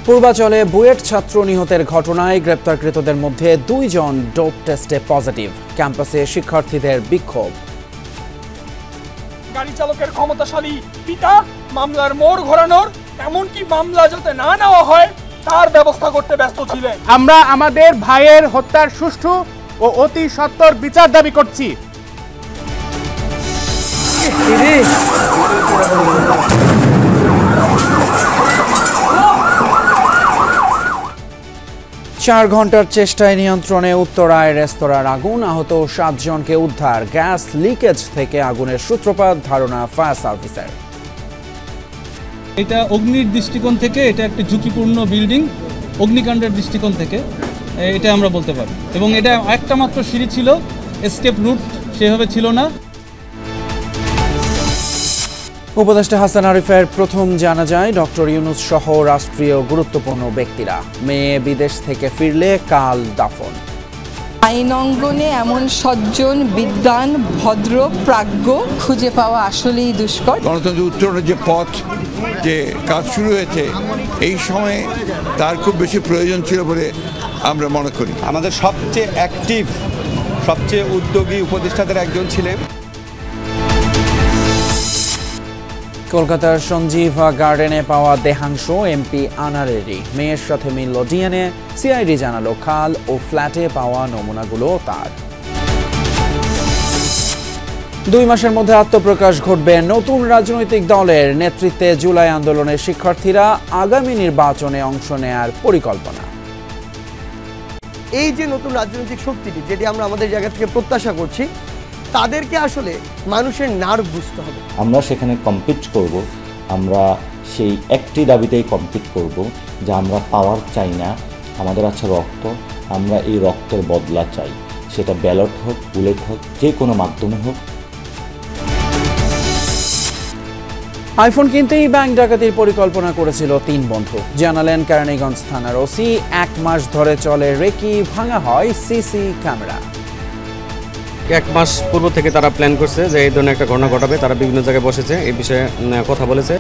পূর্বাচলে বুয়েট ছাত্র নিহতের ঘটনায় গ্রেপ্তারকৃতদের মধ্যে 2 জন ডোপ টেস্টে পজিটিভ। ক্যাম্পাসে শিক্ষার্থীদের বিক্ষোভ। গাড়ি চালকের ক্ষমতাশালী পিতা মামলার মোড় ঘোরানোর, এমনকি মামলা যাতে না নেওয়া হয় তার ব্যবস্থা করতে ব্যস্ত ছিলেন। আমরা আমাদের ভাইয়ের হত্যার সুষ্ঠু ও অতি সত্বর বিচার দাবি করছি। 4 ঘন্টার চেষ্টায় নিয়ন্ত্রণে উত্তরায় রেস্তোরাঁর আগুন। আহত 7 জনকে উদ্ধার। গ্যাস লিকেজ থেকে আগুনের সূত্রপাত ধারণা ফায়ার সার্ভিসের। এটা অগ্নির দৃষ্টিকোণ থেকে এটা একটা ঝুঁকিপূর্ণ বিল্ডিং, অগ্নিকাণ্ডের দৃষ্টিকোণ থেকে এটা আমরা বলতে পারি। এবং এটা একটা মাত্র সিঁড়ি ছিল, এসকেপ রুট সেভাবে ছিল না। উপদেষ্টা হাসান আরিফের প্রথম জানাজায় ডক্টর ইউনূস সহ রাষ্ট্রীয় গুরুত্বপূর্ণ ব্যক্তিরা। মেয়ে বিদেশ থেকে ফিরলে কাল দাফন। আইন অঙ্গনে এমন সজ্জন, বিদ্বান, ভদ্র, প্রাজ্ঞ খুঁজে পাওয়া আসলেই দুষ্কর। গণতন্ত্র উত্তরণের যে পথ, যে কাজ শুরু হয়েছে, এই সময়ে তার খুব বেশি প্রয়োজন ছিল বলে আমরা মনে করি। আমাদের সবচেয়ে অ্যাক্টিভ, সবচেয়ে উদ্যোগী উপদেষ্টাদের একজন ছিলেন। কলকাতার সঞ্জীভা গার্ডেনে পাওয়া দেহাংশ এমপি আনারেরই। মেয়ের সাথে মিলল ডিএনএ। সিআইডি জানালো খাল ও ফ্ল্যাটে পাওয়া নমুনাগুলো তার। 2 মাসের মধ্যে আত্মপ্রকাশ ঘটবে নতুন রাজনৈতিক দলের নেতৃত্বে। জুলাই আন্দোলনের শিক্ষার্থীরা আগামী নির্বাচনে অংশ নেয়ার পরিকল্পনা। এই যে নতুন রাজনৈতিক শক্তিটি, যেটি আমরা আমাদের জায়গা থেকে প্রত্যাশা করছি, তাদেরকে আসলে মানুষের নার্ভ বুঝতে হবে। আমরা সেখানে কম্পিট করব, আমরা সেই একটি দাবিতেই কম্পিট করব যে আমরা পাওয়ার চাই না, আমাদের আছে রক্ত, আমরা এই রক্তের বদলা চাই। সেটা ব্যালট হোক, বুলেট হোক, যে কোনো মাধ্যমে হোক। আইফোন কিনতেই ব্যাংক ডাকাতির পরিকল্পনা করেছিল 3 বন্ধু। জানালেন কেরানীগঞ্জ থানার ওসি। 1 মাস ধরে চলে রেকি, ভাঙা হয় সিসি ক্যামেরা। 1 মাস পূর্ব থেকে তারা প্ল্যান করছে যে এই ধরনের একটা ঘটনা ঘটাবে। তারা বিভিন্ন জায়গায় বসেছে, এই বিষয়ে কথা বলেছে।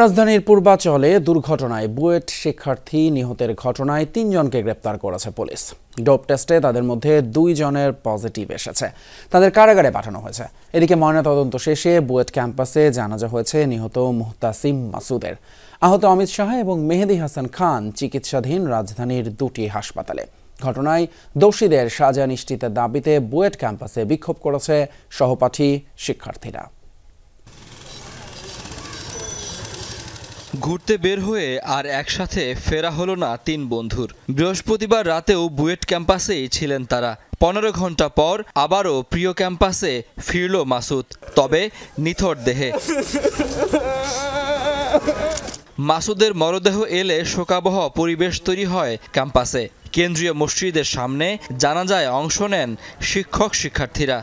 রাজধানীর পূর্বাচলে দুর্ঘটনায় বুয়েট শিক্ষার্থী নিহতের ঘটনায় 3 জনকে গ্রেপ্তার করেছে পুলিশ। ডোপ টেস্টে তাদের মধ্যে 2 জনের পজিটিভ এসেছে। তাদের কারাগারে পাঠানো হয়েছে। এদিকে ময়নাতদন্ত শেষে বুয়েট ক্যাম্পাসে জানাজা হয়েছে নিহত মুহতাসিম মাসুদের। আহত অমিত সাহা এবং মেহেদি হাসান খান চিকিৎসাধীন রাজধানীর 2টি হাসপাতালে। ঘটনায় দোষীদের সাজা নিশ্চিতের দাবিতে বুয়েট ক্যাম্পাসে বিক্ষোভ করেছে সহপাঠী শিক্ষার্থীরা। ঘুরতে বের হয়ে আর একসাথে ফেরা হলো না 3 বন্ধুর। বৃহস্পতিবার রাতেও বুয়েট ক্যাম্পাসেই ছিলেন তারা। 15 ঘন্টা পর আবারও প্রিয় ক্যাম্পাসে ফিরল মাসুদ, তবে নিথর দেহে। মাসুদের মরদেহ এলে শোকাবহ পরিবেশ তৈরি হয় ক্যাম্পাসে। কেন্দ্রীয় মসজিদের সামনে জানাজায় অংশ নেন শিক্ষক শিক্ষার্থীরা।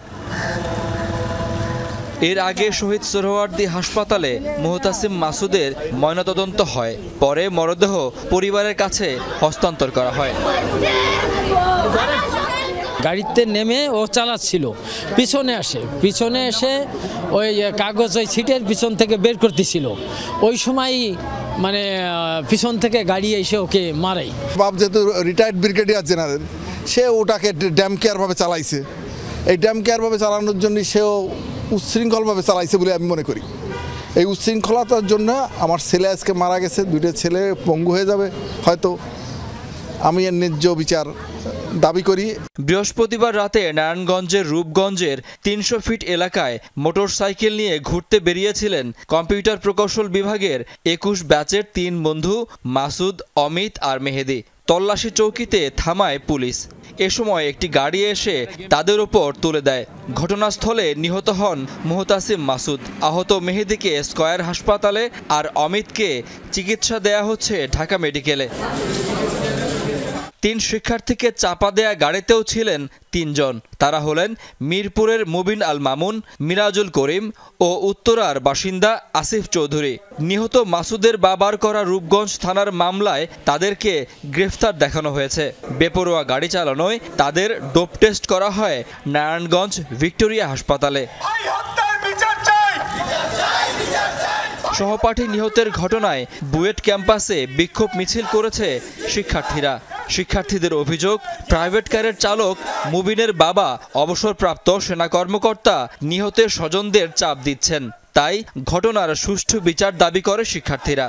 এর আগে শহীদ সোহরাওয়ার্দী হাসপাতালে মুহতাসিম মাসুদের ময়নাতদন্ত হয়। পরে মরদেহ পরিবারের কাছে হস্তান্তর করা হয়। গাড়িতে নেমে ও চালাচ্ছিল, পিছনে এসে ওই কাগজ ওই সিটের পিছন থেকে বের করতেছিল। ওই সময় মানে পিছন থেকে গাড়ি এসে ওকে মারাই। বাপ যেহেতু রিটায়ার্ড ব্রিগেডিয়ার জেনারেল, সে ওটাকে ড্যাম কেয়ারভাবে চালাইছে। এই ড্যাম কেয়ারভাবে চালানোর জন্য সেও উচ্ছৃঙ্খলভাবে চালাইছে বলে আমি মনে করি। এই উচ্ছৃঙ্খলতার জন্য আমার ছেলে আজকে মারা গেছে, 2টা ছেলে পঙ্গু হয়ে যাবে হয়তো। আমি এর ন্যায্য বিচার দাবি করি। বৃহস্পতিবার রাতে নারায়ণগঞ্জের রূপগঞ্জের 300 ফিট এলাকায় মোটরসাইকেল নিয়ে ঘুরতে বেরিয়েছিলেন কম্পিউটার প্রকৌশল বিভাগের 21 ব্যাচের 3 বন্ধু মাসুদ, অমিত আর মেহেদি। তল্লাশি চৌকিতে থামায় পুলিশ। এ সময় একটি গাড়ি এসে তাদের ওপর তুলে দেয়। ঘটনাস্থলে নিহত হন মুহতাসিম মাসুদ। আহত মেহেদিকে স্কয়ার হাসপাতালে আর অমিতকে চিকিৎসা দেয়া হচ্ছে ঢাকা মেডিকেলে। 3 শিক্ষার্থীকে চাপা দেয়া গাড়িতেও ছিলেন 3 জন। তারা হলেন মিরপুরের মুবিন আল মামুন, মিরাজুল করিম ও উত্তরার বাসিন্দা আসিফ চৌধুরী। নিহত মাসুদের বাবার করা রূপগঞ্জ থানার মামলায় তাদেরকে গ্রেফতার দেখানো হয়েছে। বেপরোয়া গাড়ি চালানোয় তাদের ডোপ টেস্ট করা হয় নারায়ণগঞ্জ ভিক্টোরিয়া হাসপাতালে। সহপাঠী নিহতের ঘটনায় বুয়েট ক্যাম্পাসে বিক্ষোভ মিছিল করেছে শিক্ষার্থীরা। শিক্ষার্থীদের অভিযোগ, প্রাইভেট কারের চালক মুবিনের বাবা অবসরপ্রাপ্ত সেনা কর্মকর্তা নিহতের স্বজনদের চাপ দিচ্ছেন। তাই ঘটনার সুষ্ঠু বিচার দাবি করে শিক্ষার্থীরা।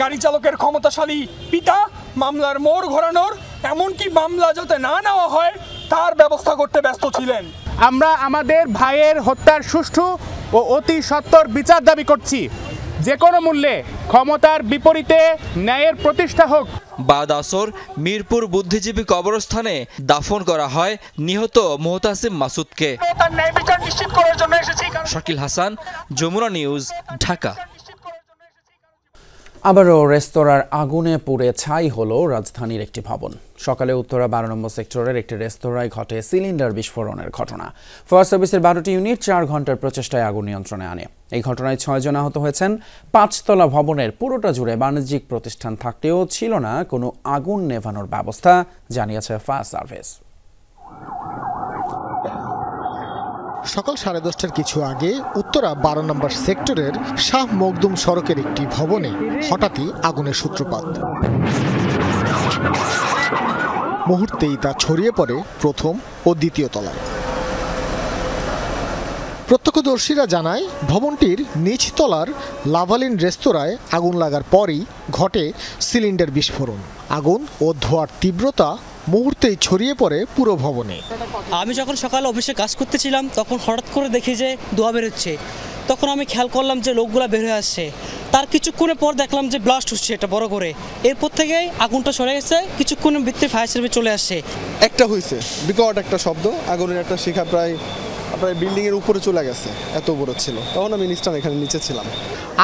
গাড়ি চালকের ক্ষমতাশালী পিতা মামলার মোড় ঘোরানোর, এমনকি মামলা যাতে না নেওয়া হয় তার ব্যবস্থা করতে ব্যস্ত ছিলেন। আমরা আমাদের ভাইয়ের হত্যার সুষ্ঠু ও অতি সত্বর বিচার দাবি করছি। যে কোনো মূল্যে ক্ষমতার বিপরীতে ন্যায়ের প্রতিষ্ঠা হোক। বাদ আসর মিরপুর বুদ্ধিজীবী কবরস্থানে দাফন করা হয় নিহত মুহতাসিম মাসুদকে। তার ন্যায় বিচার নিশ্চিত করার জন্য এসেছি। শাকিল হাসান, যমুনা নিউজ, ঢাকা। আবারও রেস্তোরাঁর আগুনে পুড়ে ছাই হলো রাজধানীর একটি ভবন। সকালে উত্তরা 12 নম্বর সেক্টরের একটি রেস্তোরাঁয় ঘটে সিলিন্ডার বিস্ফোরণের ঘটনা। ফায়ার সার্ভিসের 12টি ইউনিট 4 ঘন্টার প্রচেষ্টায় আগুন নিয়ন্ত্রণে আনে। এই ঘটনায় 6 জন আহত হয়েছেন। 5তলা ভবনের পুরোটা জুড়ে বাণিজ্যিক প্রতিষ্ঠান থাকলেও ছিল না কোনো আগুন নেভানোর ব্যবস্থা, জানিয়েছে ফায়ার সার্ভিস। সকাল 10:30টার কিছু আগে উত্তরা 12 নম্বর সেক্টরের শাহ মখদুম সড়কের একটি ভবনে হঠাৎই আগুনের সূত্রপাত। মুহূর্তেই তা ছড়িয়ে পড়ে প্রথম ও দ্বিতীয় তলায়। প্রত্যক্ষদর্শীরা জানায়, ভবনটির নিচ তলার লাভালিন রেস্তোরাঁয় আগুন লাগার পরই ঘটে সিলিন্ডার বিস্ফোরণ। আগুন ও ধোঁয়ার তীব্রতা মুহূর্তেই ছড়িয়ে পড়ে পুরো ভবনে। আমি যখন সকালে অফিসে কাজ করতেছিলাম তখন হঠাৎ করে দেখি যে ধোঁয়া বেরোচ্ছে। তখন আমি খেয়াল করলাম যে লোকগুলা বের হয়ে আসছে। তার কিছুক্ষণের পর দেখলাম যে ব্লাস্ট হচ্ছে এটা বড় করে। এরপর থেকে আগুনটা সরে গেছে, কিছুক্ষণের ভিতরে ফায়ার সার্ভিস চলে আসছে। একটা হয়েছে বিকট একটা শব্দ, আগুনের একটা শিখা প্রায় বিল্ডিং এর উপরে চলে গেছে, এত বড় ছিল। তখন আমি এখানে নিচে ছিলাম।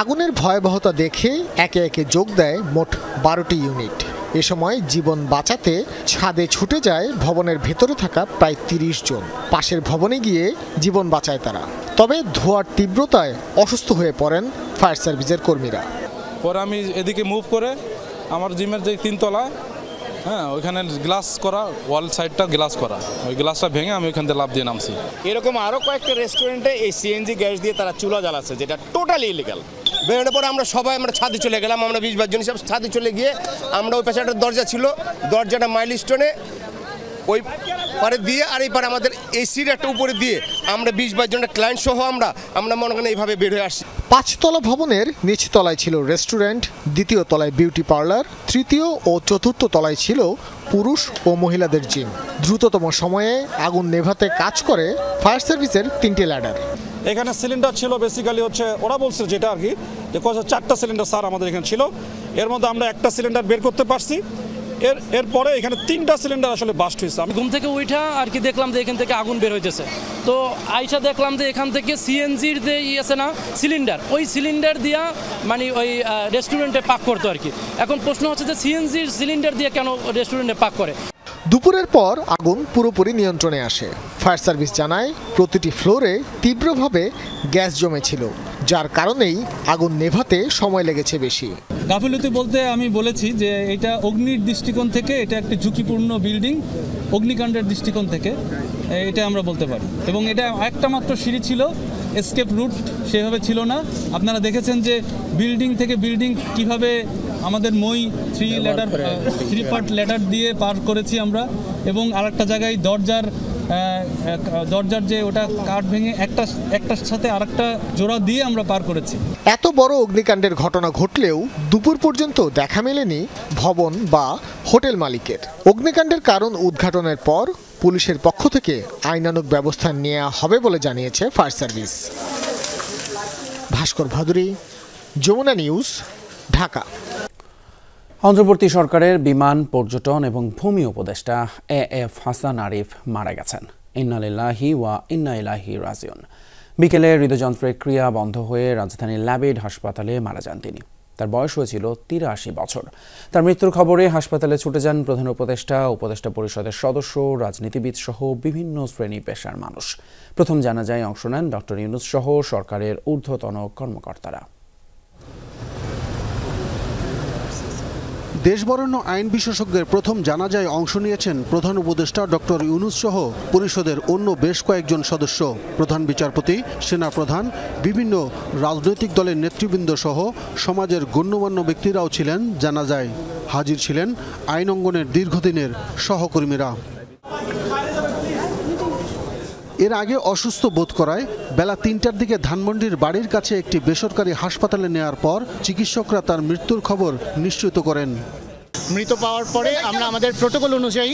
আগুনের ভয়াবহতা দেখে একে একে যোগ দেয় মোট 12টি ইউনিট। এ সময় জীবন বাঁচাতে ছাদে ছুটে যায় ভবনের ভেতরে থাকা প্রায় 30 জন। পাশের ভবনে গিয়ে জীবন বাঁচায় তারা। তবে ধোঁয়ার তীব্রতায় অসুস্থ হয়ে পড়েন ফায়ার সার্ভিসের কর্মীরা। পরে আমি এদিকে মুভ করে আমার জিমের যে 3 তলা, ওইখানে গ্লাস করা, ওয়াল সাইডটা গ্লাস করা, ওই গ্লাসটা ভেঙে আমি ওইখান থেকে লাফ দিয়ে নামছি। এরকম আরও কয়েকটা রেস্টুরেন্টে এই সিএনজি গ্যাস দিয়ে তারা চুলা জ্বালাচ্ছে, যেটা টোটালি ইলিগাল। বেরোনোর পরে আমরা ছাদে চলে গেলাম। আমরা 20-22 জন সব ছাদে চলে গিয়ে আমরা ওই পাশে একটা দরজা ছিল, দরজাটা মাইলস্টোনে ওই পারে দিয়ে আর এই পারে আমাদের এসির একটা উপরে দিয়ে আমরা 20-22 জনের ক্লায়েন্ট সহ আমরা মনে করেন এইভাবে বের হয়ে আসছি। 5তলা ভবনের নিচ তলায় ছিল রেস্টুরেন্ট, দ্বিতীয় তলায় বিউটি পার্লার, তৃতীয় ও চতুর্থ তলায় ছিল পুরুষ ও মহিলাদের জিম। দ্রুততম সময়ে আগুন নেভাতে কাজ করে ফায়ার সার্ভিসের 3টি ল্যাডার। এখানে সিলিন্ডার ছিল বেসিক্যালি হচ্ছে ওরা বলছে যেটা আর কি, যে 4টা সিলিন্ডার স্যার আমাদের এখানে ছিল। এর মধ্যে আমরা একটা সিলিন্ডার বের করতে পারছি। এরপরে এখানে 3টা সিলিন্ডার আসলে বাস্ট হয়েছে। আমি ঘুম থেকে উঠা আর কি দেখলাম যে এখান থেকে আগুন বের হইতেছে। তো আইসা দেখলাম যে এখান থেকে সিএনজির যে আছে না সিলিন্ডার, ওই সিলিন্ডার দিয়া মানে ওই রেস্টুরেন্টে পাক করতো আর কি। এখন প্রশ্ন হচ্ছে যে সিএনজির সিলিন্ডার দিয়ে কেন রেস্টুরেন্টে পাক করে। দুপুরের পর আগুন পুরোপুরি নিয়ন্ত্রণে আসে। ফায়ার সার্ভিস জানায়, প্রতিটি ফ্লোরে তীব্রভাবে গ্যাস জমেছিল, যার কারণেই আগুন নেভাতে সময় লেগেছে বেশি। গাফিলতি বলতে আমি বলেছি যে এটা অগ্নির দৃষ্টিকোণ থেকে এটা একটি ঝুঁকিপূর্ণ বিল্ডিং, অগ্নিকাণ্ডের দৃষ্টিকোণ থেকে এটা আমরা বলতে পারি। এবং এটা একটা মাত্র সিঁড়ি ছিল, এসকেপ রুট সেভাবে ছিল না। আপনারা দেখেছেন যে বিল্ডিং থেকে বিল্ডিং কিভাবে আমাদের মই 3 পার্ট ল্যাডার দিয়ে পার করেছি আমরা। এবং আরেকটা জায়গায় দরজার যে ওটা কাঠ ভেঙে একটার সাথে আরেকটা জোড়া দিয়ে আমরা পার করেছি। এত বড় অগ্নিকাণ্ডের ঘটনা ঘটলেও দুপুর পর্যন্ত দেখা মেলেনি ভবন বা হোটেল মালিকের। অগ্নিকাণ্ডের কারণ উদ্ঘাটনের পর পুলিশের পক্ষ থেকে আইনানুগ ব্যবস্থা নেওয়া হবে বলে জানিয়েছে ফায়ার সার্ভিস। ভাস্কর ভাদুরী, যমুনা নিউজ, ঢাকা। অন্তর্বর্তী সরকারের বিমান, পর্যটন এবং ভূমি উপদেষ্টা AF হাসান আরিফ মারা গেছেন। ইন্না লিল্লাহি ওয়া ইন্না ইলাইহি রাজিউন। বিকেলে হৃদযন্ত্রের ক্রিয়া বন্ধ হয়ে রাজধানীর ল্যাবেড হাসপাতালে মারা যান তিনি। তার বয়স হয়েছিল 83 বছর। তার মৃত্যুর খবরে হাসপাতালে ছুটে যান প্রধান উপদেষ্টা, উপদেষ্টা পরিষদের সদস্য, রাজনীতিবিদ সহ বিভিন্ন শ্রেণী পেশার মানুষ। প্রথম জানাজায় অংশ নেন ডক্টর ইউনূস সহ সরকারের ঊর্ধ্বতন কর্মকর্তারা। দেশবরেণ্য আইন বিশেষজ্ঞের প্রথম জানাজায় অংশ নিয়েছেন প্রধান উপদেষ্টা ডক্টর ইউনূস সহ পরিষদের অন্য বেশ কয়েকজন সদস্য। প্রধান বিচারপতি, সেনাপ্রধান, বিভিন্ন রাজনৈতিক দলের নেতৃবৃন্দ সহ সমাজের গণ্যমান্য ব্যক্তিরাও ছিলেন জানাজায়। হাজির ছিলেন আইন অঙ্গনের দীর্ঘদিনের সহকর্মীরা। এর আগে অসুস্থ বোধ করায় বেলা ৩টার দিকে ধানমন্ডির বাড়ির কাছে একটি বেসরকারি হাসপাতালে নেওয়ার পর চিকিৎসকরা তার মৃত্যুর খবর নিশ্চিত করেন। মৃত পাওয়ার পরে আমরা আমাদের প্রোটোকল অনুযায়ী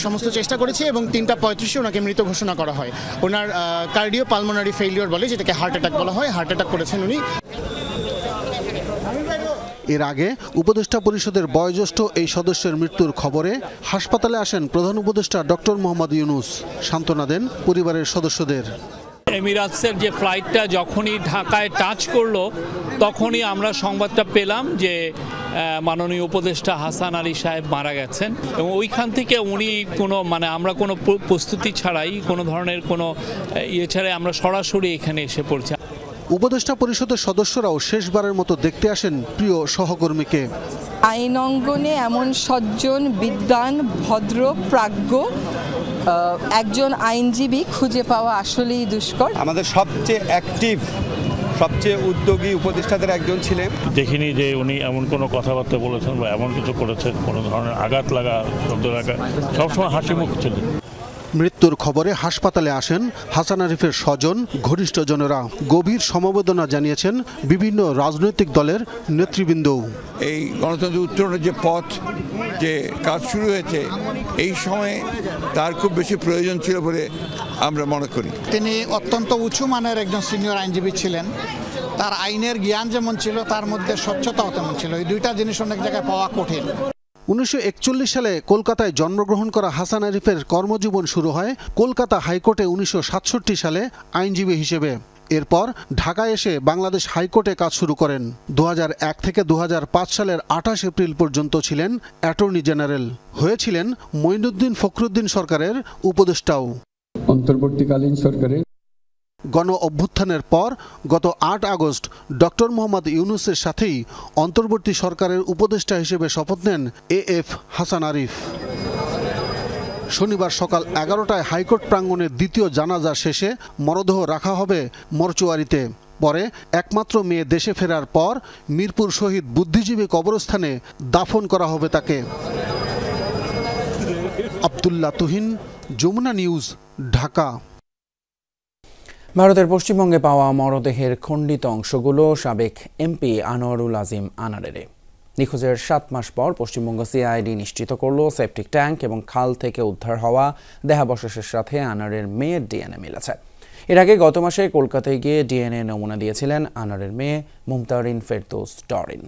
সমস্ত চেষ্টা করেছি এবং ৩:৩৫ ওনাকে মৃত ঘোষণা করা হয়। ওনার কার্ডিও পালমোনারি ফেইলিওর বলে, যেটাকে হার্ট অ্যাটাক বলা হয়, হার্ট অ্যাটাক করেছেন উনি। এর আগে উপদেষ্টা পরিষদের বয়োজ্যেষ্ঠ এই সদস্যের মৃত্যুর খবরে হাসপাতালে আসেন প্রধান উপদেষ্টা ডক্টর মোহাম্মদ ইউনূস। সান্ত্বনা দেন পরিবারের সদস্যদের। এমিরাটসের যে ফ্লাইটটা যখনই ঢাকায় টাচ করলো তখনই আমরা সংবাদটা পেলাম যে মাননীয় উপদেষ্টা হাসান আলী সাহেব মারা গেছেন, এবং ওইখান থেকে উনি আমরা কোনো প্রস্তুতি ছাড়াই, কোনো ধরনের কোনো ছাড়াই আমরা সরাসরি এখানে এসে পড়ছি। উপদেষ্টা পরিষদের সদস্যরাও শেষবারের মতো দেখতে আসেন প্রিয় সহকর্মীকে। আইন অঙ্গনে এমন সজ্জন, বিদ্বান, ভদ্র, প্রাজ্ঞ একজন আইনজীবী খুঁজে পাওয়া আসলেই দুষ্কর। আমাদের সবচেয়ে অ্যাক্টিভ, সবচেয়ে উদ্যোগী উপদেষ্টাদের একজন ছিলেন। দেখিনি যে উনি এমন কোনো কথাবার্তা বলেছেন বা এমন কিছু করেছেন, কোনো ধরনের আঘাত লাগা, শব্দ লাগা, সবসময় হাসি মুখ ছিলেন। মৃত্যুর খবরে হাসপাতালে আসেন হাসান আরিফের স্বজন, ঘনিষ্ঠজনেরা। গভীর সমবেদনা জানিয়েছেন বিভিন্ন রাজনৈতিক দলের নেতৃবৃন্দ। এই গণতন্ত্র উত্তরণের যে পথ, যে কাজ শুরু হয়েছে, এই সময়ে তার খুব বেশি প্রয়োজন ছিল বলে আমরা মনে করি। তিনি অত্যন্ত উঁচু মানের একজন সিনিয়র আইনজীবী ছিলেন। তার আইনের জ্ঞান যেমন ছিল, তার মধ্যে স্বচ্ছতাও তেমন ছিল। এই দুইটা জিনিস অনেক জায়গায় পাওয়া কঠিন। 1941 সালে কলকাতায় জন্মগ্রহণ করা হাসান আরিফের কর্মজীবন শুরু হয় কলকাতা হাইকোর্টে 1967 সালে আইনজীবী হিসেবে। এরপর ঢাকায় এসে বাংলাদেশ হাইকোর্টে কাজ শুরু করেন। 2001 থেকে 2005 সালের 28 এপ্রিল পর্যন্ত ছিলেন অ্যাটর্নি জেনারেল। হয়েছিলেন মঈনুদ্দিন ফখরুদ্দিন সরকারের উপদেষ্টাও। অন্তর্বর্তীকালীন সরকারের গণ অভ্যুত্থানের পর গত 8 আগস্ট ডক্টর মোহাম্মদ ইউনূসের সাথেই অন্তর্বর্তী সরকারের উপদেষ্টা হিসেবে শপথ নেন এএফ হাসান আরিফ। শনিবার সকাল 11টায় হাইকোর্ট প্রাঙ্গণের দ্বিতীয় জানাজা শেষে মরদেহ রাখা হবে মরচুয়ারিতে। পরে একমাত্র মেয়ে দেশে ফেরার পর মিরপুর শহীদ বুদ্ধিজীবী কবরস্থানে দাফন করা হবে তাকে। আব্দুল্লাহ তুহিন, যমুনা নিউজ, ঢাকা। ভারতের পশ্চিমবঙ্গে পাওয়া মরদেহের খণ্ডিত অংশগুলো সাবেক এমপি আনোয়ারুল আজিম আনারের। নিখোঁজের 7 মাস পর পশ্চিমবঙ্গ সিআইডি নিশ্চিত করল সেপটিক ট্যাঙ্ক এবং খাল থেকে উদ্ধার হওয়া দেহাবশেষের সাথে আনারের মেয়ের ডিএনএ মিলেছে। এর আগে গত মাসে কলকাতায় গিয়ে ডিএনএ নমুনা দিয়েছিলেন আনারের মেয়ে মুমতারিন ফেরদৌস ডরিন।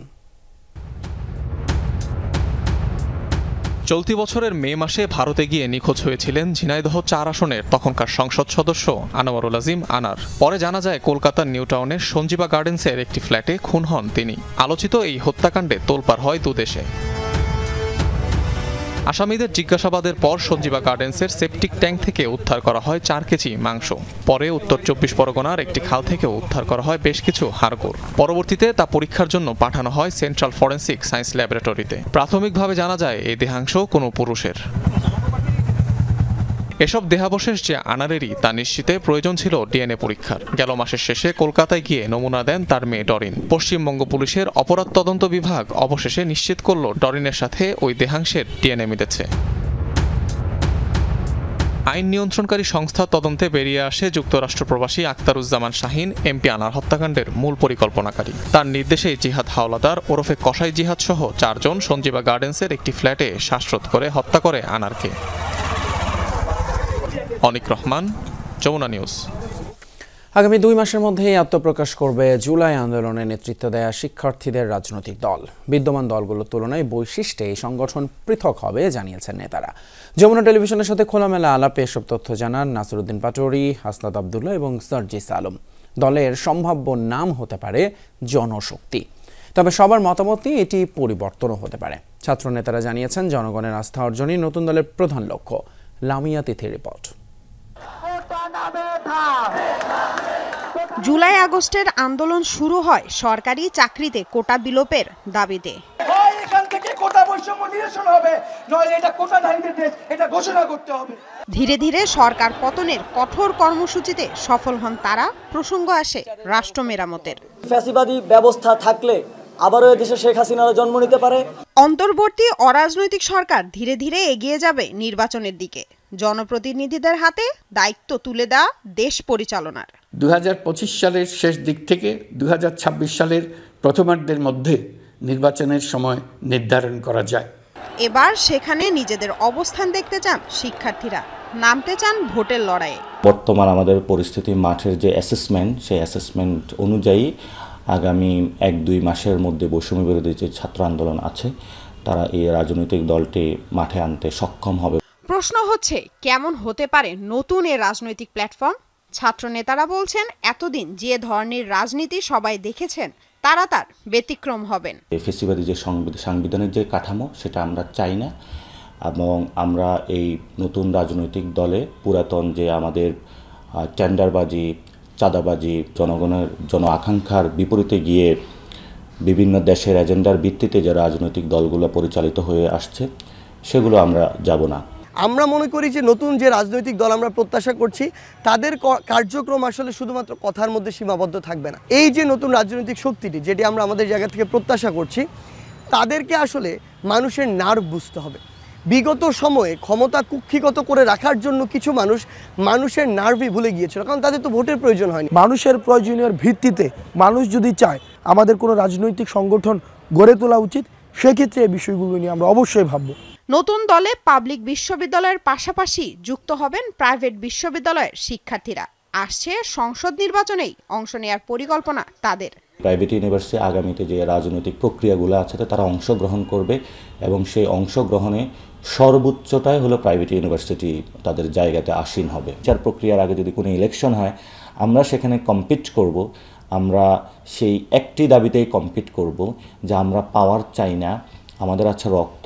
চলতি বছরের মে মাসে ভারতে গিয়ে নিখোঁজ হয়েছিলেন ঝিনাইদহ 4 আসনের তখনকার সংসদ সদস্য আনোয়ারুল আজিম আনার। পরে জানা যায় কলকাতার নিউ টাউনের সঞ্জীবা গার্ডেন্সের একটি ফ্ল্যাটে খুন হন তিনি। আলোচিত এই হত্যাকাণ্ডে তোলপাড় হয় দুদেশে। আসামিদের জিজ্ঞাসাবাদের পর সঞ্জীবা গার্ডেন্সের সেপটিক ট্যাঙ্ক থেকে উদ্ধার করা হয় 4 কেজি মাংস। পরে উত্তর 24 পরগনার একটি খাল থেকেও উদ্ধার করা হয় বেশ কিছু হাড়গোড়। পরবর্তীতে তা পরীক্ষার জন্য পাঠানো হয় সেন্ট্রাল ফরেন্সিক সায়েন্স ল্যাবরেটরিতে। প্রাথমিকভাবে জানা যায় এই দেহাংশ কোনো পুরুষের। এসব দেহাবশেষ যে আনারেরই তা নিশ্চিতে প্রয়োজন ছিল ডিএনএ পরীক্ষার। গেল মাসের শেষে কলকাতায় গিয়ে নমুনা দেন তার মেয়ে ডরিন। পশ্চিমবঙ্গ পুলিশের অপরাধ তদন্ত বিভাগ অবশেষে নিশ্চিত করল ডরিনের সাথে ওই দেহাংশের ডিএনএ মিলেছে। আইন নিয়ন্ত্রণকারী সংস্থা তদন্তে বেরিয়ে আসে যুক্তরাষ্ট্র প্রবাসী আখতারুজ্জামান শাহিন এমপি আনার হত্যাকাণ্ডের মূল পরিকল্পনাকারী। তার নির্দেশে জিহাদ হাওলাদার ওরফে কসাই জিহাদ সহ 4 জন সঞ্জীবা গার্ডেন্সের একটি ফ্ল্যাটে শ্বাসরোধ করে হত্যা করে আনারকে। অনিক রহমান, যমুনা নিউজ। আগামী 2 মাসের মধ্যেই আত্মপ্রকাশ করবে জুলাই আন্দোলনে নেতৃত্ব দেয়া শিক্ষার্থীদের রাজনৈতিক দল। বিদ্যমান দলগুলোর তুলনায় বৈশিষ্ট্যে এই সংগঠন পৃথক হবে জানিয়েছেন নেতারা। যমুনা টেলিভিশনের সাথে খোলামেলা আলাপে এসব তথ্য জানান নাসিরউদ্দিন পাটোয়ারি, হাসনাত আবদুল্লাহ এবং সার্জিস আলম। দলের সম্ভাব্য নাম হতে পারে জনশক্তি, তবে সবার মতামত নিয়ে এটি পরিবর্তনও হতে পারে। ছাত্র নেতারা জানিয়েছেন জনগণের আস্থা অর্জনই নতুন দলের প্রধান লক্ষ্য। লামিয়া তিথি রিপোর্ট। জুলাই আগস্টের আন্দোলন শুরু হয় সরকারি চাকরিতে কোটা বিলোপের দাবিতে। বৈষম্য নিরসন হবে, নইলে এটা কোটাধারীদের দেশ, এটা ঘোষণা করতে হবে। ধীরে ধীরে সরকার পতনের কঠোর কর্মসূচিতে সফল হন তারা। প্রসঙ্গ আসে রাষ্ট্র মেরামতের। ফ্যাসিবাদী ব্যবস্থা থাকলে আবারও দেশে শেখ হাসিনার জন্ম নিতে পারে। অন্তর্বর্তী অরাজনৈতিক সরকার ধীরে ধীরে এগিয়ে যাবে নির্বাচনের দিকে। জনপ্রতিনিধিদের হাতে দায়িত্ব তুলে দেওয়া দেশ পরিচালনার। 2025 সালের শেষ দিক থেকে 2026 সালের প্রথমার্ধের মধ্যে নির্বাচনের সময় নির্ধারণ করা যায়। এবার সেখানে নিজেদের অবস্থান দেখতে চান শিক্ষার্থীরা, নামতে চান ভোটের লড়াইয়ে। বর্তমান আমাদের পরিস্থিতি, মাঠের যে অ্যাসেসমেন্ট, সেই অ্যাসেসমেন্ট অনুযায়ী আগামী 1-2 মাসের মধ্যে বৈষম্য বিরোধী যে ছাত্র আন্দোলন আছে তারা এই রাজনৈতিক দলটি মাঠে আনতে সক্ষম হবে। প্রশ্ন হচ্ছে কেমন হতে পারে নতুন এ রাজনৈতিক প্ল্যাটফর্ম? ছাত্র নেতারা বলছেন এতদিন যে ধরনের রাজনীতি সবাই দেখেছেন তারা তার ব্যতিক্রম হবেন। ফ্যাসিবাদী যে সাংবিধানিক যে কাঠামো সেটা আমরা চাই না, এবং আমরা এই নতুন রাজনৈতিক দলে পুরাতন যে আমাদের টেন্ডারবাজি, চাঁদাবাজি, জনগণের জন আকাঙ্ক্ষার বিপরীতে গিয়ে বিভিন্ন দেশের এজেন্ডার ভিত্তিতে যে রাজনৈতিক দলগুলো পরিচালিত হয়ে আসছে সেগুলো আমরা যাব না। আমরা মনে করি যে নতুন যে রাজনৈতিক দল আমরা প্রত্যাশা করছি তাদের কার্যক্রম আসলে শুধুমাত্র কথার মধ্যে সীমাবদ্ধ থাকবে না। এই যে নতুন রাজনৈতিক শক্তিটি, যেটি আমরা আমাদের জায়গা থেকে প্রত্যাশা করছি, তাদেরকে আসলে মানুষের নার্ভ বুঝতে হবে। বিগত সময়ে ক্ষমতা কুক্ষিগত করে রাখার জন্য কিছু মানুষের নার্ভই ভুলে গিয়েছিল, কারণ তাদের তো ভোটের প্রয়োজন হয়নি। মানুষের প্রয়োজনীয় ভিত্তিতে মানুষ যদি চায় আমাদের কোনো রাজনৈতিক সংগঠন গড়ে তোলা উচিত, সেক্ষেত্রে এই বিষয়গুলো নিয়ে আমরা অবশ্যই ভাবব। নতুন দলে পাবলিক বিশ্ববিদ্যালয়ের পাশাপাশি যুক্ত হবেন প্রাইভেট বিশ্ববিদ্যালয়ের শিক্ষার্থীরা। আসছে সংসদ নির্বাচনেই অংশ নেওয়ার পরিকল্পনা তাদের। প্রাইভেট ইউনিভার্সিটি আগামীতে যে রাজনৈতিক প্রক্রিয়াগুলো আছে তারা অংশগ্রহণ করবে, এবং সেই অংশগ্রহণে সর্বোচ্চটাই হলো প্রাইভেট ইউনিভার্সিটি তাদের জায়গাতে আসীন হবে। বিচার প্রক্রিয়ার আগে যদি কোনো ইলেকশন হয় আমরা সেখানে কম্পিট করব, আমরা সেই একটি দাবিতেই কম্পিট করব যে আমরা পাওয়ার চাই না, আমাদের আছে রক্ত,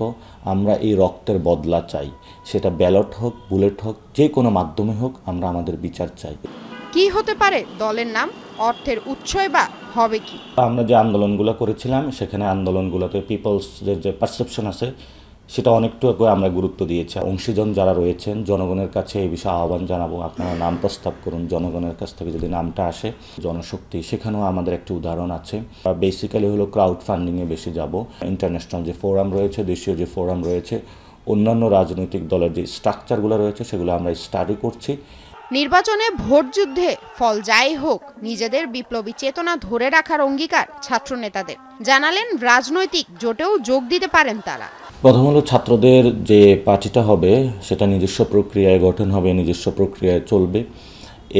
আমরা এই রক্তের বদলা চাই। সেটা ব্যালট হোক, বুলেট হোক, যে কোনো মাধ্যমে হোক, আমরা আমাদের বিচার চাই। কি হতে পারে দলের নাম, অর্থের উৎসই বা হবে কি? আমরা যে আন্দোলনগুলো করেছিলাম সেখানে আন্দোলনগুলোতে পিপলসদের যে পারসেপশন আছে সেটা অনেকটুকু আমরা গুরুত্ব দিয়েছি। অংশীজন যারা রয়েছেন জনগণের কাছে এই বিষয়ে আহ্বান জানাবো, আপনারা নাম প্রস্তাব করুন। জনগণের কাছ থেকে যদি নামটা আসে, জনশক্তি, সেখানেও আমাদের একটি উদাহরণ আছে। বেসিক্যালি হলো ক্রাউড ফান্ডিংয়ে বেশি যাব। ইন্টারন্যাশনাল যে ফোরাম রয়েছে, দেশীয় যে ফোরাম রয়েছে, অন্যান্য রাজনৈতিক দলের যে স্ট্রাকচারগুলো রয়েছে সেগুলো আমরা স্টাডি করছি। নির্বাচনে ভোট যুদ্ধে ফল যাই হোক নিজেদের বিপ্লবী চেতনা ধরে রাখার অঙ্গীকার ছাত্র নেতাদের। জানালেন রাজনৈতিক জোটেও যোগ দিতে পারেন তারা। প্রথম হলো ছাত্রদের যে পার্টিটা হবে সেটা নিজস্ব প্রক্রিয়ায় গঠন হবে, নিজস্ব প্রক্রিয়ায় চলবে।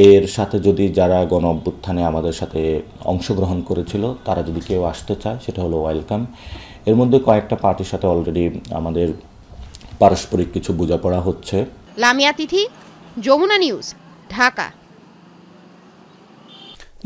এর সাথে যদি যারা গণ অভ্যুত্থানে আমাদের সাথে অংশগ্রহণ করেছিল তারা যদি কেউ আসতে চায় সেটা হলো ওয়েলকাম। এর মধ্যে কয়েকটা পার্টির সাথে অলরেডি আমাদের পারস্পরিক কিছু বোঝাপড়া হচ্ছে। লামিয়া তিথি, যমুনা নিউজ, ঢাকা।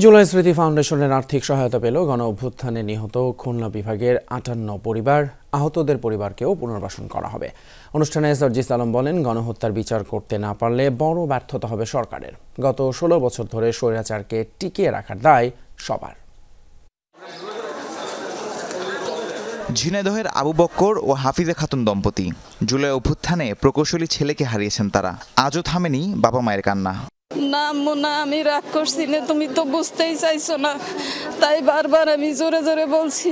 জুলাই স্মৃতি ফাউন্ডেশনের আর্থিক সহায়তা পেল গণ অভ্যুত্থানে নিহত খুলনা বিভাগের 58 পরিবার। আহতদের পরিবারকেও পুনর্বাসন করা হবে। অনুষ্ঠানে সার্জিস আলম বলেন, গণহত্যার বিচার করতে না পারলে বড় ব্যর্থতা হবে সরকারের। গত 16 বছর ধরে স্বৈরাচারকে টিকিয়ে রাখার দায় সবার। ঝিনাইদহের আবু বক্কর ও হাফিজা খাতুন দম্পতি জুলাই অভ্যুত্থানে প্রকৌশলী ছেলেকে হারিয়েছেন তারা। আজও থামেনি বাবা মায়ের কান্না। না মোনা, আমি রাগ করছি না, তুমি তো বুঝতেই চাইছো না, তাই বারবার আমি জোরে জোরে বলছি।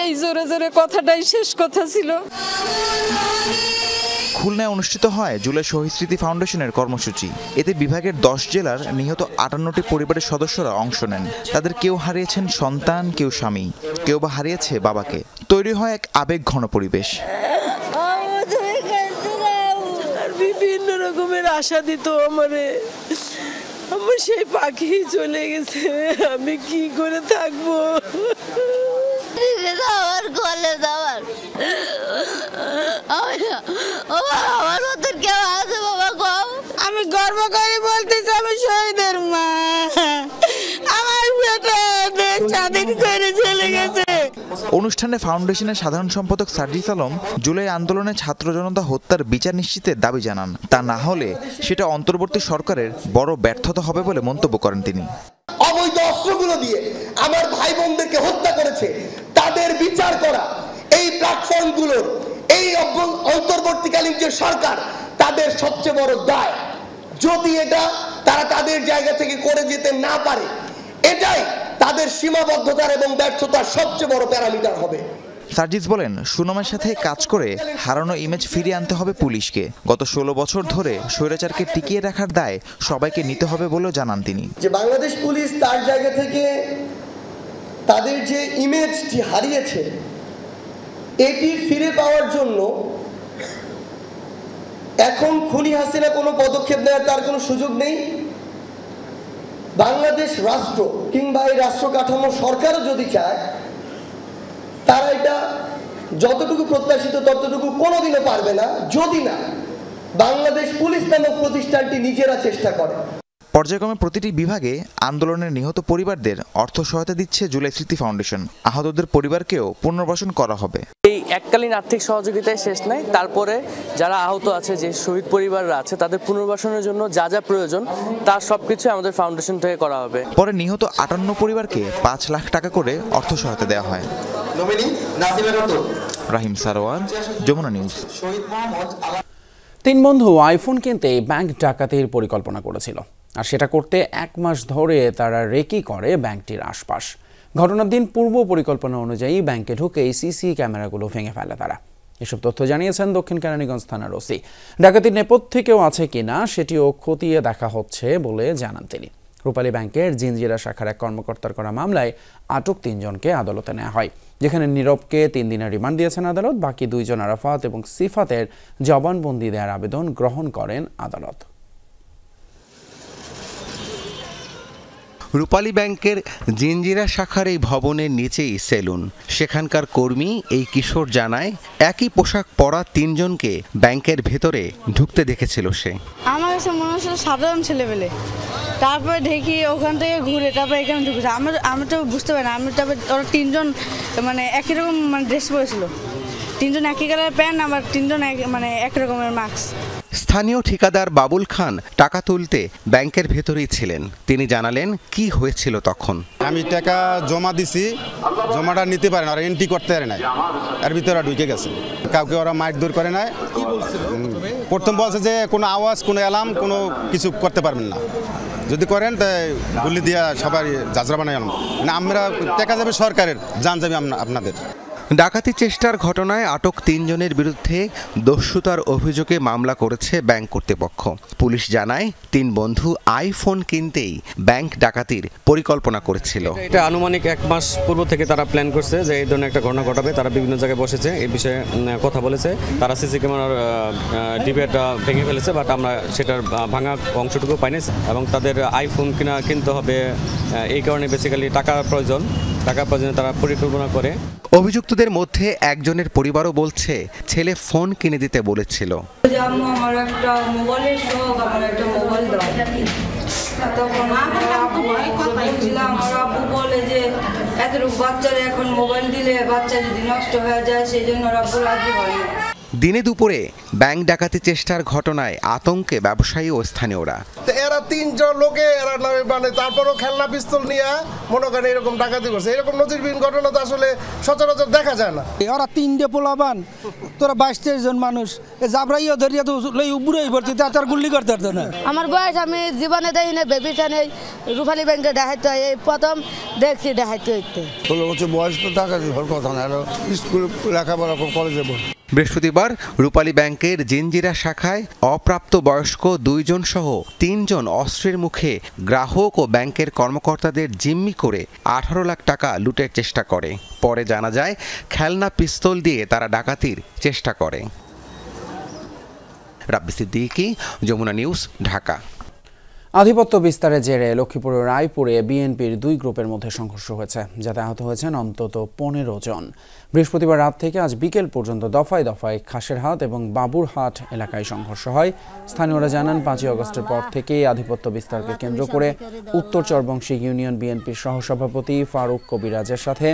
এই জোরে জোরে কথাটাই শেষ কথা ছিল। খুলনায় অনুষ্ঠিত হয় জুলাই শহীদ স্মৃতি ফাউন্ডেশনের কর্মসূচি। এতে বিভাগের 10 জেলার নিহত 58টি পরিবারের সদস্যরা অংশ নেন। তাদের কেউ হারিয়েছেন সন্তান, কেউ স্বামী, কেউ বা হারিয়েছে বাবাকে। তৈরি হয় এক আবেগ ঘন পরিবেশ। বিভিন্ন রকমের আশা দিত আমারে, আমার সেই পাখি চলে গেছে, আমি কি করে থাকবো? আমি গর্ব করে বলতেছি আমি শহীদের মা, আমার বেটা দেশ স্বাধীন করে চলে গেছে। অনুষ্ঠানে ফাউন্ডেশনের সাধারণ সম্পাদক সার্জিস আলম জুলাই আন্দোলনে ছাত্র জনতা হত্যার বিচার নিশ্চিতের দাবি জানান। তা না হলে সেটা অন্তর্বর্তী সরকারের বড় ব্যর্থতা হবে বলে মন্তব্য করেন তিনি। অবৈধ অস্ত্রগুলো দিয়ে আমার ভাই বোনদেরকে হত্যা করেছে, তাদের বিচার করা, এই প্ল্যাটফর্মগুলোর এই অন্তর্বর্তীকালীন যে সরকার, তাদের সবচেয়ে বড় দায়, যদি এটা তারা তাদের জায়গা থেকে করে যেতে না পারে, এটাই তাদের সীমাবদ্ধতার এবং ব্যর্থতার সবচেয়ে বড় প্যারামিটার হবে। সার্জিস বলেন, সুনামের সাথে কাজ করে হারানো ইমেজ ফিরিয়ে আনতে হবে পুলিশকে। গত 16 বছর ধরে স্বৈরাচারকে টিকিয়ে রাখার দায় সবাইকে নিতে হবে বলেও জানান তিনি। যে বাংলাদেশ পুলিশ তার জায়গা থেকে তাদের যে ইমেজটি হারিয়েছে, এটি ফিরে পাওয়ার জন্য এখন খুনি হাসিনা কোনো পদক্ষেপ নেওয়ার তার কোনো সুযোগ নেই। বাংলাদেশ রাষ্ট্র কিংবা এই রাষ্ট্র কাঠামো সরকারও যদি চায়, তারা এটা যতটুকু প্রত্যাশিত ততটুকু কোনোদিনও পারবে না, যদি না বাংলাদেশ পুলিশ নামক প্রতিষ্ঠানটি নিজেরা চেষ্টা করে। পর্যায়ক্রমে প্রতিটি বিভাগে আন্দোলনের নিহত পরিবারদের অর্থ সহায়তা দিচ্ছে জুলাই স্মৃতি ফাউন্ডেশন। আহতদের পরিবারকেও পুনর্বাসন করা হবে। এই এককালীন আর্থিক সহযোগিতায় শেষ নাই, তারপরে যারা আহত আছে, যে শহীদ পরিবাররা আছে, তাদের পুনর্বাসনের জন্য যা যা প্রয়োজন তার সবকিছু আমাদের ফাউন্ডেশন থেকে করা হবে। পরে নিহত 58 পরিবারকে 5 লাখ টাকা করে অর্থ সহায়তা দেওয়া হয়। রাহিম সারোয়ার, যমুনা নিউজ। 3 বন্ধু আইফোন কিনতে ব্যাংক ডাকাতির পরিকল্পনা করেছিল, আর সেটা করতে 1 মাস ধরে তারা রেকি করে ব্যাংকটির আশপাশ। ঘটনার দিন পূর্ব পরিকল্পনা অনুযায়ী ব্যাংকে ঢুকে সিসি ক্যামেরাগুলো ভেঙে ফেলে তারা। এসব তথ্য জানিয়েছেন দক্ষিণ কেরানীগঞ্জ থানার ওসি। ডাকাতির নেপথ্যে কেউ আছে কিনা সেটিও খতিয়ে দেখা হচ্ছে বলে জানান তিনি। রূপালী ব্যাংকের জিনজিরা শাখার এক কর্মকর্তার করা মামলায় আটক 3 জনকে আদালতে নেওয়া হয়, যেখানে নীরবকে 3 দিনের রিমান্ড দিয়েছেন আদালত। বাকি 2 জন আরাফাত এবং সিফাতের জবানবন্দি দেওয়ার আবেদন গ্রহণ করেন আদালত। রূপালী ব্যাংকের জিনজিরা শাখার এই ভবনের নিচেই সেলুন। সেখানকার কর্মী এই কিশোর জানায়, একই পোশাক পরা 3 জনকে ব্যাংকের ভেতরে ঢুকতে দেখেছিল সে। আমার কাছে মনে হচ্ছিল সাধারণ ছেলেবেলে, তারপরে দেখি ওখান থেকে ঘুরে তারপরে এখানে ঢুকেছে। আমি তো বুঝতে পারি না, আমি তারপরে ওরা 3 জন মানে একই রকম ড্রেস পরেছিল, 3 জন একই কালারের প্যান্ট, আবার 3 জন মানে এক রকমের মাস্ক। স্থানীয় ঠিকাদার বাবুল খান টাকা তুলতে ব্যাংকের ভেতরেই ছিলেন। তিনি জানালেন কি হয়েছিল তখন। আমি টাকা জমা দিছি, জমাটা নিতে পারে না, আর এন্ট্রি করতে পারে নাই, এর ভিতরে ঢুকে গেছে। কাউকে ওরা মারধর করে নাই। প্রথম বলছে যে কোনো আওয়াজ, কোনো অ্যালার্ম, কোনো কিছু করতে পারবেন না, যদি করেন তাই গুলি দিয়া সবাই যাজরা বানাই আনব, মানে আমরা টাকা যাবে সরকারের, জান যাবে আপনাদের। ডাকাতি চেষ্টার ঘটনায় আটক 3 জনের বিরুদ্ধে দস্যুতার অভিযোগে মামলা করেছে ব্যাংক কর্তৃপক্ষ। পুলিশ জানায় 3 বন্ধু আইফোন কিনতেই ব্যাংক ডাকাতির পরিকল্পনা করেছিল। এটা আনুমানিক 1 মাস পূর্ব থেকে তারা প্ল্যান করছে যে এই ধরনের একটা ঘটনা ঘটাবে। তারা বিভিন্ন জায়গায় বসেছে, এই বিষয়ে কথা বলেছে। তারা সিসি ক্যামেরার ডিভাইসটা ভেঙে ফেলেছে, বাট আমরা সেটার ভাঙা অংশটুকু পাইনি। এবং তাদের আইফোন কিনতে হবে, এই কারণে বেসিক্যালি টাকার প্রয়োজনে তারা পরিকল্পনা করে। অভিযুক্তদের মধ্যে একজনের পরিবারও বলছে ছেলে ফোন কিনে দিতে বলেছিল। আমার একটা মোবাইলের শখ, আমার একটা মোবাইল দাও। তখন আমার আব্বু বলে যে এতটুকু বাচ্চারা এখন মোবাইল দিলে বাচ্চা যদি নষ্ট হয়ে যায়, সেই জন্য আব্বু রাজি হয় না। দিনে দুপুরে ব্যাংক ডাকাতি চেষ্টার ঘটনায় আতঙ্কে ব্যবসায়ী ও স্থানীয়রা। এরা 3 জন লোকে মানে তারপরও খেলনা পিস্তল নিয়ে মনে করেন এরকম ডাকাতি করছে। এরকম নজিরবিহীন ঘটনা তো আসলে সচরাচর দেখা যায় না। ওরা 3টে পোলাবান, তোরা 22-23 জন মানুষ, জাবরাইও ধরিয়া তো লই বুড়াই ভর্তি, তার গুলি করতে পারতো না। আমার বয়স, আমি জীবনে দেই না, ভেবেছি নেই রূপালী ব্যাংকে ডাকাতি হয়, এই প্রথম দেখছি ডাকাতি হইতে। 16 বছর বয়স তো ডাকাতি হওয়ার কথা না, স্কুল লেখাপড়া কলেজে। বৃহস্পতিবার রূপালী ব্যাংকের জিনজিরা শাখায় অপ্রাপ্ত বয়স্ক 2 জন সহ 3 জন অস্ত্রের মুখে গ্রাহক ও ব্যাংকের কর্মকর্তাদের জিম্মি করে 18 লাখ টাকা লুটের চেষ্টা করে। পরে জানা যায় খেলনা পিস্তল দিয়ে তারা ডাকাতির চেষ্টা করে। রাব্বি সিদ্দিকী, যমুনা নিউজ, ঢাকা। আধিপত্য বিস্তারের জেরে লক্ষ্মীপুরের রায়পুরে বিএনপির 2 গ্রুপের মধ্যে সংঘর্ষ হয়েছে, যাতে আহত হয়েছেন অন্তত 15 জন। বৃহস্পতিবার রাত থেকে আজ বিকেল পর্যন্ত দফায় দফায় খাসেরহাট এবং বাবুরহাট এলাকায় সংঘর্ষ হয়। স্থানীয়রা জানান 5 আগস্টের পর থেকে আধিপত্য বিস্তারকে কেন্দ্র করে উত্তর চরবংশী ইউনিয়ন বিএনপির সহসভাপতি ফারুক কবিরাজের সাথে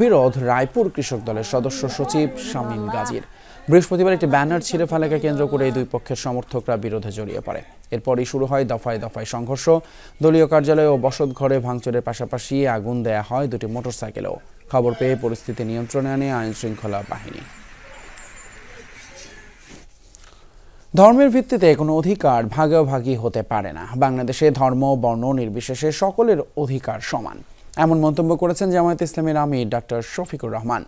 বিরোধ রায়পুর কৃষক দলের সদস্য সচিব শামীম গাজীর। বৃহস্পতিবার একটি ব্যানার ছিঁড়ে ফেলাকে কেন্দ্র করে এই 2 পক্ষের সমর্থকরা বিরোধে জড়িয়ে পড়ে। এরপরই শুরু হয় দফায় দফায় সংঘর্ষ। দলীয় কার্যালয় ও বসতঘরে ভাঙচুরের পাশাপাশি আগুন দেয়া হয় 2টি মোটরসাইকেলেও। খবর পেয়ে পরিস্থিতি নিয়ন্ত্রণে আনে আইন শৃঙ্খলা বাহিনী। ধর্মের ভিত্তিতে কোনো অধিকার ভাগাভাগি হতে পারে না। বাংলাদেশে ধর্ম বর্ণ নির্বিশেষে সকলের অধিকার সমান, এমন মন্তব্য করেছেন জামায়াত ইসলামীর আমির ডক্টর শফিকুর রহমান।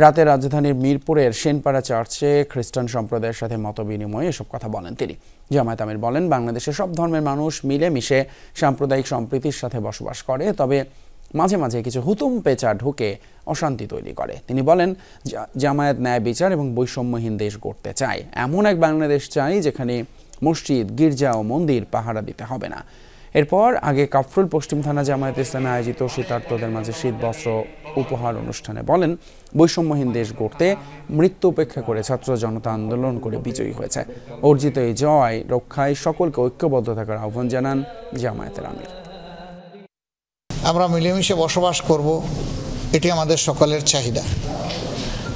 রাতে রাজধানীর মিরপুরের সেনপাড়া চার্চে খ্রিস্টান সম্প্রদায়ের সাথে মতবিনিময়ে এসব কথা বলেন তিনি। জামায়াত আমির বলেন, বাংলাদেশে সব ধর্মের মানুষ মিলেমিশে সাম্প্রদায়িক সম্প্রীতির সাথে বসবাস করে, তবে মাঝে মাঝে কিছু হুতুম পেঁচা ঢুকে অশান্তি তৈরি করে। তিনি বলেন, জামায়াত ন্যায় বিচার এবং বৈষম্যহীন দেশ গড়তে চায়, এমন এক বাংলাদেশ চাই যেখানে মসজিদ, গির্জা ও মন্দির পাহারা দিতে হবে না। এরপর আগে কাফরুল পশ্চিম থানা জামায়াত ইসলামে আয়োজিত শীতার্তদের মাঝে শীত বস্ত্র উপহার অনুষ্ঠানে বলেন, বৈষম্যহীন দেশ গড়তে মৃত্যু উপেক্ষা করে ছাত্র জনতা আন্দোলন করে বিজয়ী হয়েছে। অর্জিত এই জয় রক্ষায় সকলকে ঐক্যবদ্ধ থাকার আহ্বান জানান জামায়াতের আমির। আমরা মিলেমিশে বসবাস করব, এটি আমাদের সকলের চাহিদা,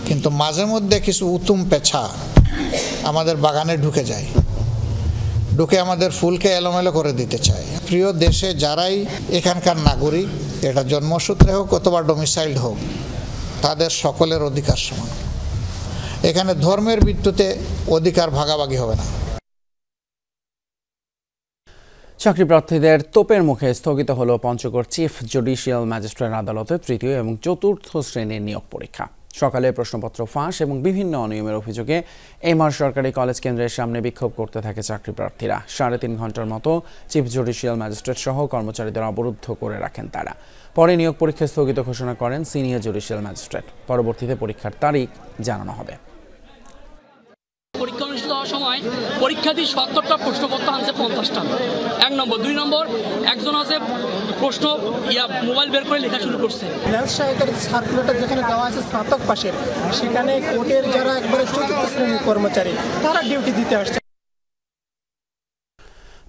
কিন্তু মাঝে মধ্যে কিছু উতুম পেঁচা আমাদের বাগানে ঢুকে যায়, ঢুকে আমাদের ফুলকে এলোমেলো করে দিতে চায়। প্রিয় দেশে যারাই এখানকার নাগরিক, এটা জন্মসূত্রে হোক অথবা ডোমিসাইল্ড হোক, তাদের সকলের অধিকার সমান। এখানে ধর্মের ভিত্তিতে অধিকার ভাগাভাগি হবে না। চাকরি প্রার্থীদের তোপের মুখে স্থগিত হলো পঞ্চগড় চিফ জুডিশিয়াল ম্যাজিস্ট্রেট আদালতের তৃতীয় এবং চতুর্থ শ্রেণীর নিয়োগ পরীক্ষা। সকালে প্রশ্নপত্র ফাঁস এবং বিভিন্ন অনিয়মের অভিযোগে এমআর সরকারি কলেজ কেন্দ্রের সামনে বিক্ষোভ করতে থাকে চাকরি প্রার্থীরা। 3.5 ঘন্টার মতো চিফ জুডিশিয়াল ম্যাজিস্ট্রেট সহ কর্মচারীদের অবরুদ্ধ করে রাখেন তারা। পরে নিয়োগ পরীক্ষা স্থগিত ঘোষণা করেন সিনিয়র জুডিশিয়াল ম্যাজিস্ট্রেট। পরবর্তীতে পরীক্ষার তারিখ জানানো হবে। পরীক্ষা অনুষ্ঠিত হওয়ার সময় পরীক্ষার্থী 70টা প্রশ্নপত্র আনছে 50টা। 1 নম্বর। 2 নম্বর, একজন আছে প্রশ্ন মোবাইল বের করে লেখা শুরু করছে। ন্যাস সহায়তার সার্কুলেটার যেখানে দেওয়া আছে স্নাতক পাশের, সেখানে কোর্টের যারা একবারে চতুর্থ শ্রেণীর কর্মচারী তারা ডিউটি দিতে আসছে।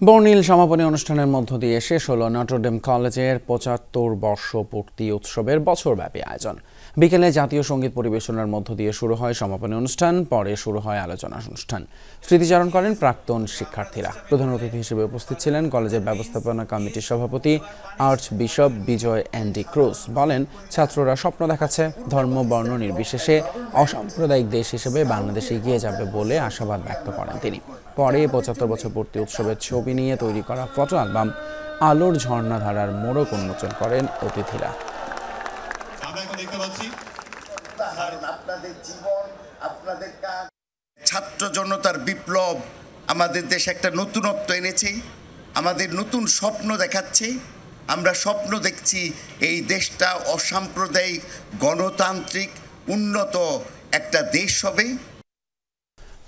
বর্ণিল সমাপনী অনুষ্ঠানের মধ্য দিয়ে শেষ হলো নটরডেম কলেজের 75 বর্ষ পূর্তি উৎসবের বছরব্যাপী আয়োজন। বিকেলে জাতীয় সঙ্গীত পরিবেশনার মধ্য দিয়ে শুরু হয় সমাপনী অনুষ্ঠান, পরে শুরু হয় আলোচনা অনুষ্ঠান। স্মৃতিচারণ করেন প্রাক্তন শিক্ষার্থীরা। প্রধান অতিথি হিসেবে উপস্থিত ছিলেন কলেজের ব্যবস্থাপনা কমিটির সভাপতি আর্চ বিশপ বিজয় অ্যান্ডি ক্রুজ। বলেন, ছাত্ররা স্বপ্ন দেখাচ্ছে, ধর্ম বর্ণ নির্বিশেষে অসাম্প্রদায়িক দেশ হিসেবে বাংলাদেশ এগিয়ে যাবে বলে আশাবাদ ব্যক্ত করেন তিনি। পরে 75 বছর পূর্তি উৎসবের ছবি নিয়ে তৈরি করা ফটো অ্যালবাম আলোর ঝর্ণাধারার মোড়ক উন্মোচন করেন অতিথিরা। ছাত্র জনতার বিপ্লব আমাদের দেশে একটা নতুনত্ব এনেছে, আমাদের নতুন স্বপ্ন দেখাচ্ছে। আমরা স্বপ্ন দেখছি এই দেশটা অসাম্প্রদায়িক গণতান্ত্রিক উন্নত একটা দেশ হবে।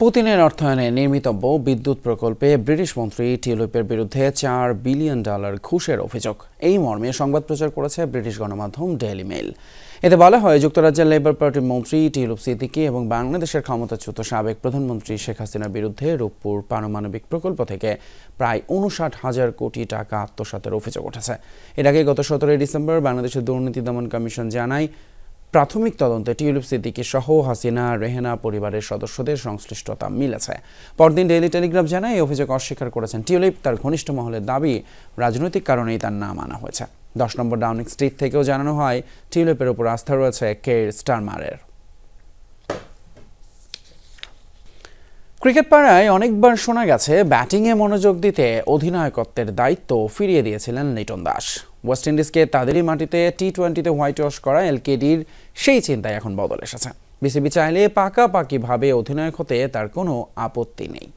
পুতিনের অর্থায়নে নির্মিতব্য বিদ্যুৎ প্রকল্পে ব্রিটিশ মন্ত্রী টিউলিপের বিরুদ্ধে $4 বিলিয়ন ঘুষের অভিযোগ, এই মর্মে সংবাদ প্রচার করেছে ব্রিটিশ গণমাধ্যম ডেইলি মেইল। এতে বলা হয়, যুক্তরাজ্যের লেবার পার্টির মন্ত্রী টিউলিপ সিদ্দিকী এবং বাংলাদেশের ক্ষমতাচ্যুত সাবেক প্রধানমন্ত্রী শেখ হাসিনার বিরুদ্ধে রূপপুর পারমাণবিক প্রকল্প থেকে প্রায় 59,000 কোটি টাকা আত্মসাতের অভিযোগ উঠেছে। এর আগে গত 17 ডিসেম্বর বাংলাদেশের দুর্নীতি দমন কমিশন জানায়, প্রাথমিক তদন্তে টিউলিপ সিদ্দিকী সহ হাসিনা রেহেনা পরিবারের সদস্যদের সংশ্লিষ্টতা মিলেছে। পরদিন ডেইলি টেলিগ্রাফ জানায়, এই অভিযোগ অস্বীকার করেছেন টিউলিপ। তার ঘনিষ্ঠ মহলের দাবি, রাজনৈতিক কারণেই তার নাম আনা হয়েছে। 10 নম্বর ডাউনিং স্ট্রিট থেকেও জানানো হয়, টিউলিপের উপর আস্থা রয়েছে কের স্টারমারের। ক্রিকেট পাড়ায় অনেকবার শোনা গেছে, ব্যাটিংয়ে মনোযোগ দিতে অধিনায়কত্বের দায়িত্ব ফিরিয়ে দিয়েছিলেন লিটন দাস। ওয়েস্ট ইন্ডিজকে তাদেরই মাটিতে টি-20তে হোয়াইট ওয়াশ করা এলকেডির সেই চিন্তায় এখন বদল এসেছে। বিসিবি চাইলে পাকাপাকিভাবে অধিনায়ক হতে তার কোনো আপত্তি নেই।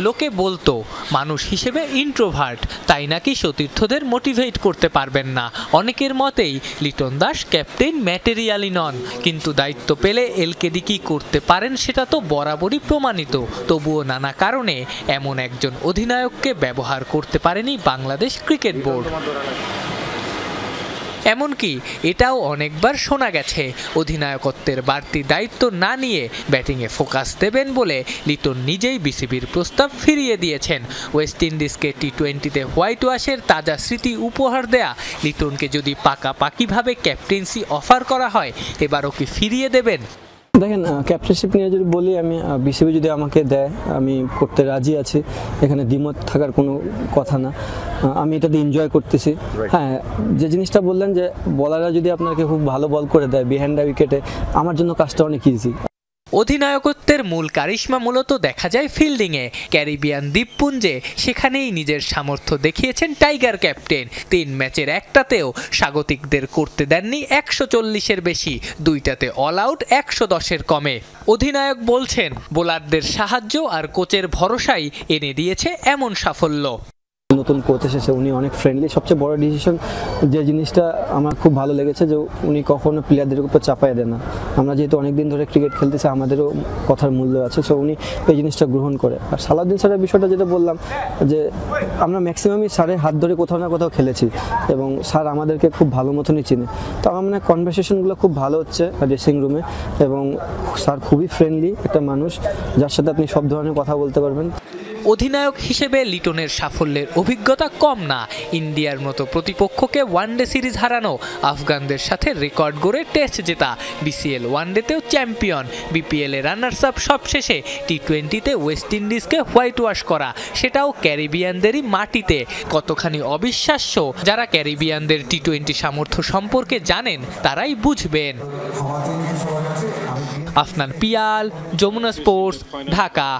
লোকে বলতো মানুষ হিসেবে ইন্ট্রোভার্ট, তাই নাকি সতীর্থদের মোটিভেট করতে পারবেন না। অনেকের মতেই লিটন দাস ক্যাপ্টেন ম্যাটেরিয়ালই নন, কিন্তু দায়িত্ব পেলে এলকেডি কি করতে পারেন সেটা তো বরাবরই প্রমাণিত। তবুও নানা কারণে এমন একজন অধিনায়ককে ব্যবহার করতে পারেনি বাংলাদেশ ক্রিকেট বোর্ড। এমনকি এটাও অনেকবার শোনা গেছে, অধিনায়কত্বের বাড়তি দায়িত্ব না নিয়ে ব্যাটিংয়ে ফোকাস দেবেন বলে লিটন নিজেই বিসিবির প্রস্তাব ফিরিয়ে দিয়েছেন। ওয়েস্ট ইন্ডিজকে টি-20তে হোয়াইট ওয়াশের তাজা স্মৃতি উপহার দেয়া লিটনকে যদি পাকাপাকিভাবে ক্যাপ্টেন্সি অফার করা হয়, এবারও কি ফিরিয়ে দেবেন? দেখেন, ক্যাপ্টেনশিপ নিয়ে যদি বলি, আমি বিসিবি যদি আমাকে দেয় আমি করতে রাজি আছি, এখানে দ্বিমত থাকার কোনো কথা না। আমি এটাতে এনজয় করতেছি। হ্যাঁ, যে জিনিসটা বললেন যে বলাররা যদি আপনাকে খুব ভালো বল করে দেয় বিহাইন্ড দ্য উইকেটে, আমার জন্য কাজটা অনেক ইজি। অধিনায়কত্বের মূল কারিশমা মূলত দেখা যায় ফিল্ডিংয়ে। ক্যারিবিয়ান দ্বীপপুঞ্জে সেখানেই নিজের সামর্থ্য দেখিয়েছেন টাইগার ক্যাপ্টেন। 3 ম্যাচের একটাতেও স্বাগতিকদের করতে দেননি 140-এর বেশি, 2টাতে অল আউট 110-এর কমে। অধিনায়ক বলছেন বোলারদের সাহায্য আর কোচের ভরসাই এনে দিয়েছে এমন সাফল্য। নতুন কোচ এসেছে, উনি অনেক ফ্রেন্ডলি। সবচেয়ে বড় ডিসিশন যে জিনিসটা আমার খুব ভালো লেগেছে যে উনি কখনো প্লেয়ারদের উপর চাপায় দেন না। আমরা যেহেতু অনেকদিন ধরে ক্রিকেট খেলতেছি, আমাদেরও কথার মূল্য আছে, সো উনি এই জিনিসটা গ্রহণ করে। আর সালাউদ্দিন স্যারের বিষয়টা যেটা বললাম যে আমরা ম্যাক্সিমামই স্যারের হাত ধরে কোথাও না কোথাও খেলেছি এবং স্যার আমাদেরকে খুব ভালো মতনই চিনে। তো আমার মনে হয় কনভারসেশনগুলো খুব ভালো হচ্ছে ড্রেসিং রুমে এবং স্যার খুবই ফ্রেন্ডলি একটা মানুষ, যার সাথে আপনি সব ধরনের কথা বলতে পারবেন। অধিনায়ক হিসেবে লিটনের সাফল্যের অভিজ্ঞতা কম না। ইন্ডিয়ার মতো প্রতিপক্ষকে ওয়ানডে সিরিজ হারানো, আফগানদের সাথে রেকর্ড গড়ে টেস্ট জেতা, বিসিএল ওয়ানডেতেও চ্যাম্পিয়ন, বিপিএল এ রানার্স আপ, সবশেষে টি20তে ওয়েস্ট ইন্ডিজকে হোয়াইট ওয়াশ করা, সেটাও ক্যারিবিয়ানদেরই মাটিতে। কতখানি অবিশ্বাস্য, যারা ক্যারিবিয়ানদের টি20 সামর্থ্য সম্পর্কে জানেন তারাই বুঝবেন। আফনান পিয়াল, যমুনা স্পোর্টস, ঢাকা।